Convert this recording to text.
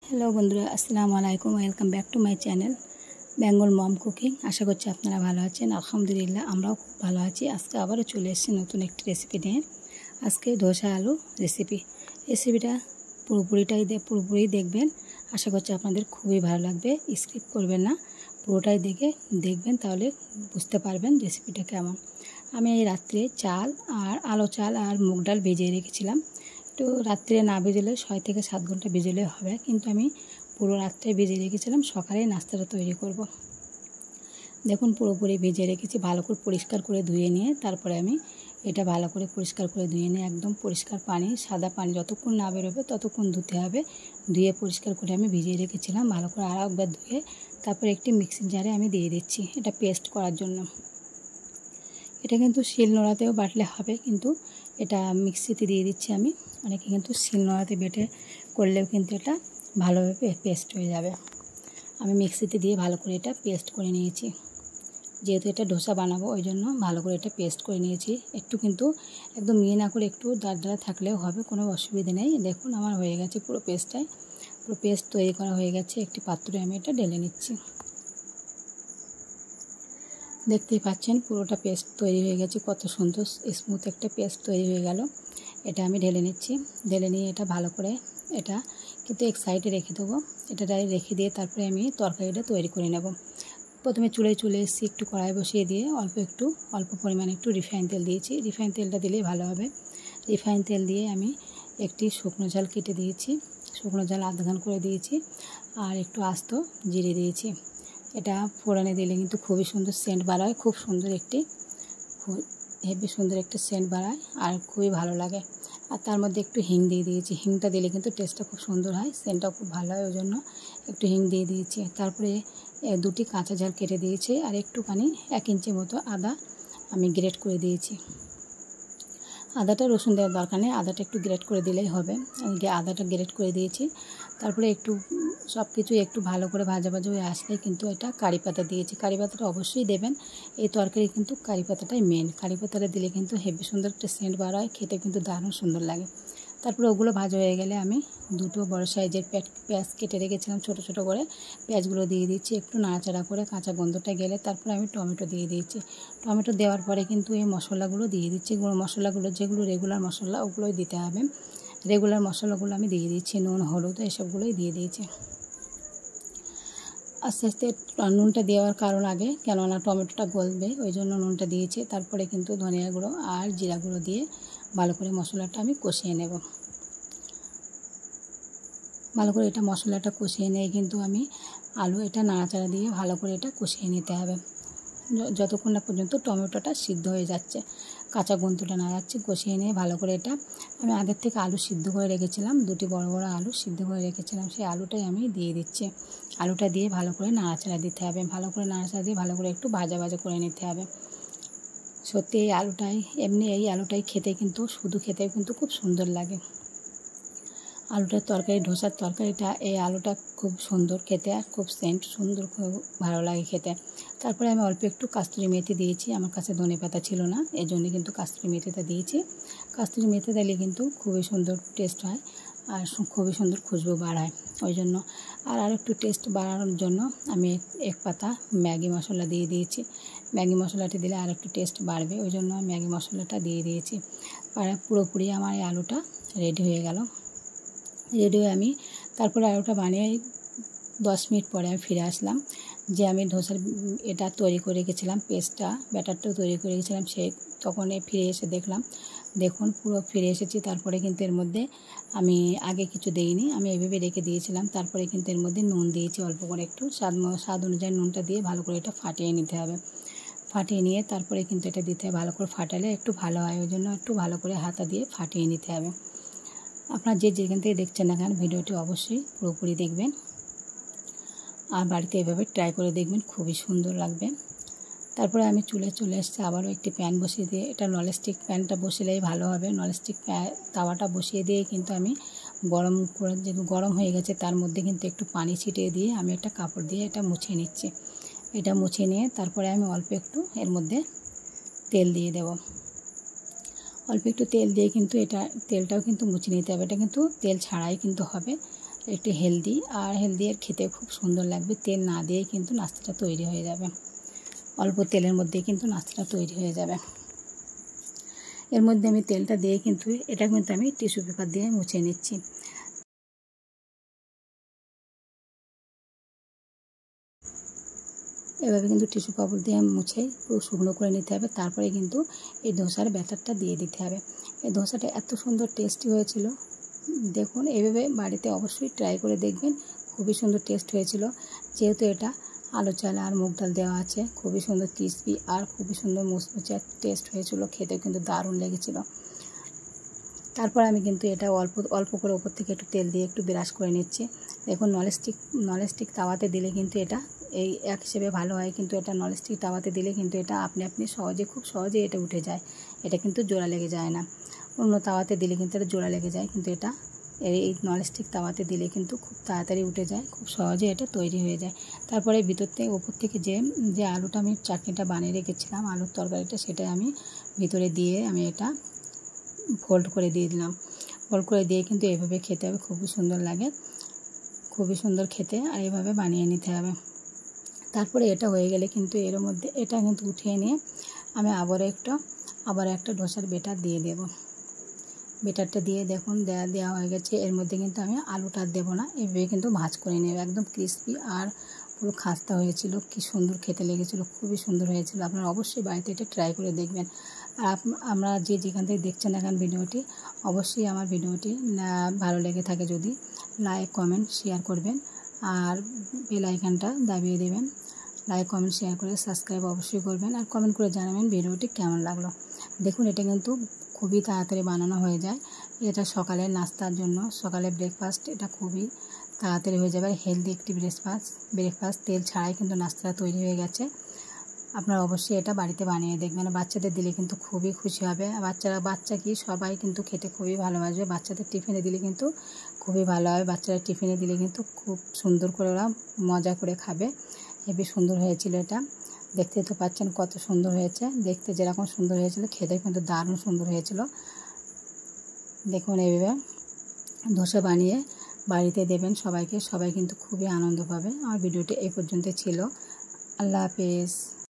Hello বন্ধুরা, আসসালামু আলাইকুম। Welcome back to my channel Bengal mom cooking. আশা করছি আপনারা ভালো আছেন। আলহামদুলিল্লাহ, আমরাও খুব ভালো আছি। আজকে আবারও চলে এসেছি নতুন একটি রেসিপি নিয়ে। আজকে ধোসা আলু রেসিপিটা পুরোপুরি দেখবেন। আশা করছি আপনাদের খুবই ভালো লাগবে। স্কিপ করবেন না, পুরোটাই দেখবেন, তাহলে বুঝতে পারবেন রেসিপিটা কেমন। আমি এই রাত্রে আলো চাল আর মুগ ডাল ভিজিয়ে রেখেছিলাম। তো রাত্রে না ভিজলে 6 থেকে 7 ঘন্টা ভিজলে হবে, কিন্তু আমি পুরো রাত্রে ভিজিয়ে রেখেছিলাম। সকালে নাস্তাটা তৈরি করব। দেখুন, পুরোপুরি ভিজিয়ে রেখেছি। ভালো করে পরিষ্কার করে ধুয়ে নিয়ে তারপরে আমি এটা ভালো করে পরিষ্কার করে ধুয়ে নিয়ে একদম পরিষ্কার পানি, সাদা পানি যতক্ষণ না বেরোবে ততক্ষণ ধুতে হবে। ধুয়ে পরিষ্কার করে আমি ভিজিয়ে রেখেছিলাম। ভালো করে আরও একবার ধুয়ে তারপরে একটি মিক্সিং জারে আমি দিয়ে দিচ্ছি এটা পেস্ট করার জন্য। এটা কিন্তু শিলনোড়াতেও বাটলে হবে, কিন্তু এটা মিক্সিতে দিয়ে দিচ্ছি আমি। অনেকে কিন্তু শিলনোড়াতে বেটে করলেও কিন্তু এটা ভালোভাবে পেস্ট হয়ে যাবে। আমি মিক্সিতে দিয়ে ভালো করে এটা পেস্ট করে নিয়েছি। যেহেতু এটা ডোসা বানাবো, ওই জন্য ভালো করে এটা পেস্ট করে নিয়েছি। একটু কিন্তু একদম মিহি না করে একটু দাঁড়া থাকলেও হবে, কোনো অসুবিধা নেই। দেখুন, আমার হয়ে গেছে পুরো পেস্ট তৈরি করা হয়ে গেছে। একটি পাত্রে আমি এটা ঢেলে নিচ্ছি। দেখতেই পাচ্ছেন পুরোটা পেস্ট তৈরি হয়ে গেছে। কত সুন্দর স্মুথ একটা পেস্ট তৈরি হয়ে গেল। এটা আমি ঢেলে নিচ্ছি। ঢেলে নিয়ে এটা ভালো করে এটা কিন্তু এক সাইডে রেখে দেবো। এটা রেখে দিয়ে তারপরে আমি তরকারিটা তৈরি করে নেব। প্রথমে চলে এসেছি, একটু কড়াই বসিয়ে দিয়ে অল্প পরিমাণে একটু রিফাইন তেল দিয়েছি। রিফাইন তেলটা দিলেই ভালো হবে। রিফাইন তেল দিয়ে আমি একটি শুকনো ঝাল কেটে দিয়েছি। শুকনো ঝাল আধঘান করে দিয়েছি, আর একটু আস্ত জিরে দিয়েছি। এটা ফোড়নে দিলে কিন্তু খুবই সুন্দর সেন্ট বাড়ায়, হেভি সুন্দর একটা সেন্ট বাড়ায় আর খুবই ভালো লাগে। আর তার মধ্যে একটু হিং দিয়ে দিয়েছি। হিংটা দিলে কিন্তু টেস্টটা খুব সুন্দর হয়, সেন্টটাও খুব ভালো হয়, ওই জন্য একটু হিং দিয়ে দিয়েছি। তারপরে 2টি কাঁচা ঝাল কেটে দিয়েছি, আর একটুখানি 1 ইঞ্চি মতো আদা আমি গ্রেট করে দিয়েছি। আদাটা রসুন দেওয়ার দরকার নেই, আদাটা একটু গ্রেট করে দিলেই হবে। আমি আদাটা গ্রেট করে দিয়েছি। তারপরে সব কিছু একটু ভালো করে ভাজা হয়ে আসলে কিন্তু এটা কারি পাতা দিয়েছি। কারি পাতাটা অবশ্যই দেবেন। এই তরকারি কিন্তু কারি পাতাটাই মেন। কারি পাতাটা দিলে কিন্তু হেভি সুন্দর একটা সেন্ট বার হয়, খেতে কিন্তু দারুণ সুন্দর লাগে। তারপরে ওগুলো ভাজা হয়ে গেলে আমি 2টো বড় সাইজের পেঁয়াজ কেটে রেখেছিলাম ছোটো করে। পেঁয়াজগুলো দিয়ে দিচ্ছি, একটু নাড়াচাড়া করে কাঁচা গন্ধটা গেলে তারপরে আমি টমেটো দিয়ে দিয়েছি। টমেটো দেওয়ার পরে কিন্তু এই মশলাগুলো দিয়ে দিচ্ছি। গুঁড়ো মশলাগুলো যেগুলো রেগুলার মশলা, ওগুলোই দিতে হবে। রেগুলার মশলাগুলো আমি দিয়ে দিচ্ছি, নুন, হলুদ এসবগুলোই দিয়ে দিয়েছি। আস্তে আস্তে নুনটা দেওয়ার কারণ আগে, কেননা টমেটোটা গলবে, ওই জন্য নুনটা দিয়েছি। তারপরে কিন্তু ধনিয়া গুঁড়ো আর জিরা গুঁড়ো দিয়ে ভালো করে মশলাটা আমি কষিয়ে নেব। ভালো করে এটা মশলাটা কষিয়ে নিয়ে কিন্তু আমি এটা নাড়াচাড়া দিয়ে ভালো করে এটা কষিয়ে নিতে হবে, যতক্ষণ না পর্যন্ত টমেটোটা সিদ্ধ হয়ে যাচ্ছে, কাঁচা গন্ধটা না যাচ্ছে। কষিয়ে নিয়ে ভালো করে এটা আমি আগের থেকে আলু সিদ্ধ করে রেখেছিলাম, 2টি বড় আলু সিদ্ধ করে রেখেছিলাম, সেই আলুটাই আমি দিয়ে দিচ্ছি। আলুটা দিয়ে ভালো করে নাড়াচাড়া দিতে হবে। ভালো করে নাড়াচাড়া দিয়ে ভালো করে একটু ভাজা করে নিতে হবে। সত্যি এই আলুটাই শুধু খেতে কিন্তু খুব সুন্দর লাগে। আলুটার তরকারি, ধোসার তরকারিটা, এই আলুটা খুব সুন্দর খেতে, আর খুব সুন্দর, খুব ভালো লাগে খেতে। তারপরে আমি অল্প একটু কাস্তুরি মেথি দিয়েছি। আমার কাছে ধনেপাতা ছিল না, এই জন্য কিন্তু কাস্তুরি মেথিটা দিয়েছি। কাস্তুরি মেথি দিলে কিন্তু খুবই সুন্দর টেস্ট হয়, আর খুবই সুন্দর খুশবু বাড়ায়, ওই জন্য। আর একটু টেস্ট বাড়ানোর জন্য আমি 1 পাতা ম্যাগি মশলা দিয়ে দিয়েছি। ম্যাগি মশলাটি দিলে আর একটু টেস্ট বাড়বে, ওই জন্য ম্যাগি মশলাটা দিয়ে দিয়েছি। আর পুরোপুরি আমার এই আলুটা রেডি হয়ে গেল। আমি তারপরে আলুটা বানিয়ে 10 মিনিট পরে আমি ফিরে আসলাম। যে আমি ধোসার এটা তৈরি করে রেখেছিলাম, ব্যাটারটাও তৈরি করে রেখেছিলাম, তখন ফিরে এসে দেখুন পুরো ফিরে এসেছি। তারপরে কিন্তু এর মধ্যে আমি আগে কিছু দিইনি, আমি এভাবে রেখে দিয়েছিলাম। তারপরে কিন্তু এর মধ্যে নুন দিয়েছি অল্প করে, একটু স্বাদ অনুযায়ী নুনটা দিয়ে ভালো করে এটা ফাটিয়ে নিতে হবে। ফাটিয়ে নিয়ে তারপরে কিন্তু এটা দিতে হবে। ভালো করে ফাটালে একটু ভালো হয়, ওই জন্য একটু ভালো করে হাতা দিয়ে ফাটিয়ে নিতে হবে। আপনারা যেখান থেকে দেখছেন না কেন, ভিডিওটি অবশ্যই পুরোপুরি দেখবেন, আর বাড়িতে এভাবে ট্রাই করে দেখবেন, খুবই সুন্দর লাগবে। তারপরে আমি চলে এসেছি, আবারও একটি প্যান বসিয়ে দিয়ে, এটা ননস্টিক প্যানটা বসিলেই ভালো হবে। ননস্টিক তাওয়াটা বসিয়ে দিয়ে কিন্তু আমি গরম হয়ে গেছে, তার মধ্যে কিন্তু একটু পানি ছিটিয়ে দিয়ে আমি একটা কাপড় দিয়ে এটা মুছিয়ে নিচ্ছি। এটা মুছিয়ে নিয়ে তারপরে আমি অল্প একটু এর মধ্যে তেল দিয়ে দেব। অল্প একটু তেল দিয়ে কিন্তু তেলটাও কিন্তু মুছে নিতে হবে। এটা কিন্তু তেল ছাড়াই কিন্তু হবে, একটু হেলদি আর খেতে খুব সুন্দর লাগবে। তেল না দিয়েই কিন্তু নাস্তাটা তৈরি হয়ে যাবে, অল্প তেলের মধ্যেই কিন্তু নাস্তাটা তৈরি হয়ে যাবে। এর মধ্যে আমি তেলটা দিয়ে কিন্তু এটা কিন্তু আমি টিস্যু পেপার দিয়ে মুছে নিচ্ছি। এভাবে কিন্তু টিস্যু পেপার দিয়ে মুছে পুরো শুকনো করে নিতে হবে। তারপরে কিন্তু এই ধোসার ব্যাটারটা দিয়ে দিতে হবে। এই ধোসাটা এত সুন্দর টেস্টি হয়েছিল, দেখুন এভাবে বাড়িতে অবশ্যই ট্রাই করে দেখবেন, খুবই সুন্দর টেস্ট হয়েছিল। যেহেতু এটা আলু চাল আর মুগ ডাল দেওয়া আছে, খুবই সুন্দর ক্রিসপি আর খুবই সুন্দর মুচমুচে টেস্ট হয়েছিল, খেতে কিন্তু দারুণ লেগেছিল। তারপর আমি কিন্তু এটা অল্প অল্প করে ওপর থেকে একটু তেল দিয়ে একটু ব্রাশ করে নিচ্ছি। দেখুন ননস্টিক তাওয়াতে দিলে কিন্তু এটা এই এক হিসেবে ভালো হয়, কিন্তু এটা ননস্টিক তাওয়াতে দিলে কিন্তু এটা আপনি খুব সহজে এটা উঠে যায়, এটা কিন্তু জোড়া লেগে যায় না। অন্য তাওয়াতে দিলে কিন্তু এটা জোড়া লেগে যায়, কিন্তু এটা এই ননস্টিক তাওয়াতে দিলে কিন্তু খুব তাড়াতাড়ি উঠে যায়, খুব সহজে এটা তৈরি হয়ে যায়। তারপরে ভিতর থেকে ওপর থেকে যে আলুটা আমি চাটনিটা বানিয়ে রেখেছিলাম, আলুর তরকারিটা, সেটা আমি ভিতরে দিয়ে আমি এটা ফোল্ড করে দিয়ে দিলাম। ফোল্ড করে দিয়ে কিন্তু এভাবে খেতে হবে, খুবই সুন্দর লাগে, খুবই সুন্দর খেতে, আর এভাবে বানিয়ে নিতে হবে। তারপরে এটা হয়ে গেলে কিন্তু এর মধ্যে এটা কিন্তু উঠিয়ে নিয়ে আমি আবার একটা ডোসার বেটার দিয়ে দেব। বেটারটা দিয়ে দেখুন দেওয়া হয়ে গেছে। এর মধ্যে কিন্তু আমি আলুটা দেবো না, এভাবে কিন্তু ভাজ করে নেব। একদম ক্রিসপি আর পুরো খাস্তা হয়েছিল, কি সুন্দর খেতে লেগেছিল, খুবই সুন্দর হয়েছিল। আপনারা অবশ্যই বাড়িতে এটা ট্রাই করে দেখবেন। আর আমরা যেখান থেকে দেখছেন এখন ভিডিওটি, অবশ্যই আমার ভিডিওটি ভালো লেগে থাকে যদি লাইক কমেন্ট শেয়ার করবেন, আর বেল আইকনটা দাবিয়ে দেবেন। লাইক কমেন্ট শেয়ার করে সাবস্ক্রাইব অবশ্যই করবেন, আর কমেন্ট করে জানাবেন ভিডিওটি কেমন লাগলো। দেখুন এটা কিন্তু খুবই তাড়াতাড়ি বানানো হয়ে যায়। এটা সকালের নাস্তার জন্য, সকালের ব্রেকফাস্ট, এটা খুবই তাড়াতাড়ি হয়ে যাবে। হেলদি একটি ব্রেকফাস্ট তেল ছাড়াই কিন্তু নাস্তাটা তৈরি হয়ে গেছে। আপনারা অবশ্যই এটা বাড়িতে বানিয়ে দেখবেন। বাচ্চাদের দিলে কিন্তু খুবই খুশি হবে। বাচ্চা কি সবাই কিন্তু খেতে খুবই ভালোবাসবে। বাচ্চাদের টিফিনে দিলে কিন্তু খুবই ভালো হবে। বাচ্চারা টিফিনে দিলে কিন্তু খুব সুন্দর করে ওরা মজা করে খাবে। হেবি সুন্দর হয়েছিল এটা, দেখতে তো পাচ্ছেন কত সুন্দর হয়েছে। দেখতে যেরকম সুন্দর হয়েছিল, খেতে কিন্তু দারুণ সুন্দর হয়েছিল। দেখুন এইভাবে ধোসা বানিয়ে বাড়িতে দেবেন সবাইকে, সবাই কিন্তু খুবই আনন্দ পাবে। আমার ভিডিওটি এই পর্যন্ত ছিল। আল্লাহ হাফেজ।